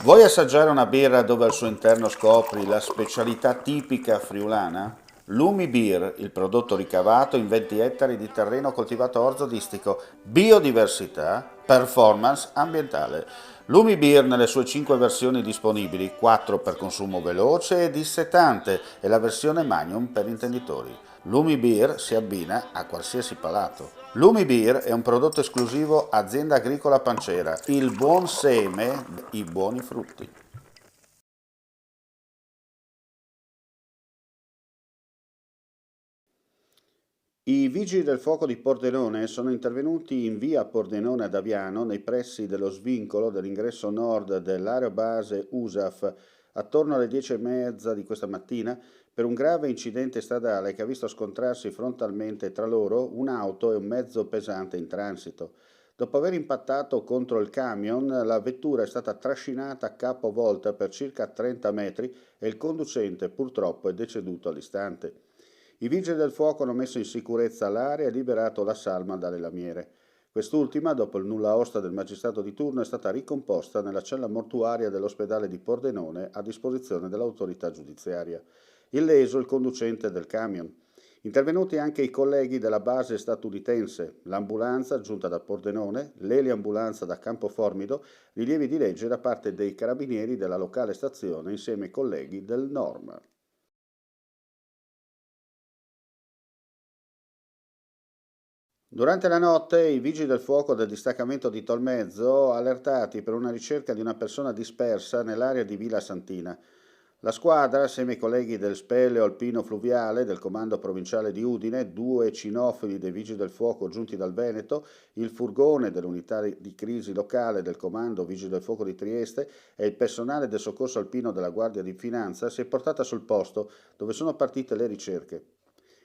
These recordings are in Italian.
Vuoi assaggiare una birra dove al suo interno scopri la specialità tipica friulana? Lumi Beer, il prodotto ricavato in 20 ettari di terreno coltivato orzodistico, biodiversità, performance ambientale. Lumi Beer nelle sue 5 versioni disponibili, 4 per consumo veloce e dissetante e la versione Magnum per intenditori. Lumi Beer si abbina a qualsiasi palato. Lumi Beer è un prodotto esclusivo Azienda Agricola Pancera, il buon seme, i buoni frutti. I Vigili del Fuoco di Pordenone sono intervenuti in via Pordenone ad Aviano, nei pressi dello svincolo dell'ingresso nord dell'aerobase USAF, attorno alle 10:30 di questa mattina, per un grave incidente stradale che ha visto scontrarsi frontalmente tra loro un'auto e un mezzo pesante in transito. Dopo aver impattato contro il camion, la vettura è stata trascinata capovolta per circa 30 metri e il conducente purtroppo è deceduto all'istante. I vigili del fuoco hanno messo in sicurezza l'area e liberato la salma dalle lamiere. Quest'ultima, dopo il nulla osta del magistrato di turno, è stata ricomposta nella cella mortuaria dell'ospedale di Pordenone a disposizione dell'autorità giudiziaria. Illeso il conducente del camion. Intervenuti anche i colleghi della base statunitense, l'ambulanza giunta da Pordenone, l'eliambulanza da Campoformido, rilievi di legge da parte dei carabinieri della locale stazione insieme ai colleghi del NORM. Durante la notte i vigili del fuoco del distaccamento di Tolmezzo allertati per una ricerca di una persona dispersa nell'area di Villa Santina. La squadra, assieme ai colleghi del Speleo Alpino Fluviale, del Comando Provinciale di Udine, due cinofili dei Vigili del Fuoco giunti dal Veneto, il furgone dell'unità di crisi locale del Comando Vigili del Fuoco di Trieste e il personale del Soccorso Alpino della Guardia di Finanza si è portata sul posto dove sono partite le ricerche.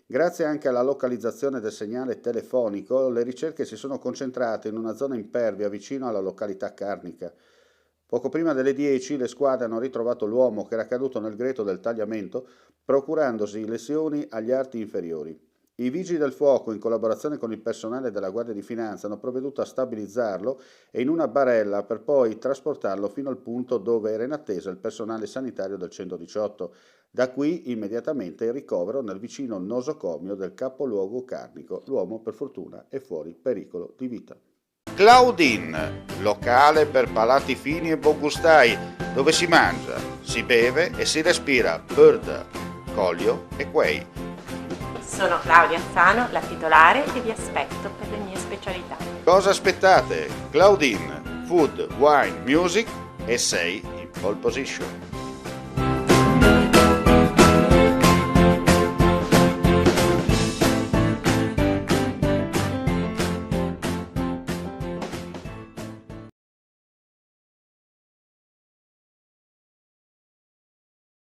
Grazie anche alla localizzazione del segnale telefonico, le ricerche si sono concentrate in una zona impervia vicino alla località Carnica. Poco prima delle 10 le squadre hanno ritrovato l'uomo che era caduto nel greto del tagliamento, procurandosi lesioni agli arti inferiori. I vigili del fuoco, in collaborazione con il personale della Guardia di Finanza, hanno provveduto a stabilizzarlo e in una barella per poi trasportarlo fino al punto dove era in attesa il personale sanitario del 118. Da qui immediatamente il ricovero nel vicino nosocomio del capoluogo carnico. L'uomo per fortuna è fuori pericolo di vita. Claudine, locale per palati fini e buongustai, dove si mangia, si beve e si respira bird, colio e quei. Sono Claudia Zano, la titolare, e vi aspetto per le mie specialità. Cosa aspettate? Claudine, food, wine, music e sei in pole position.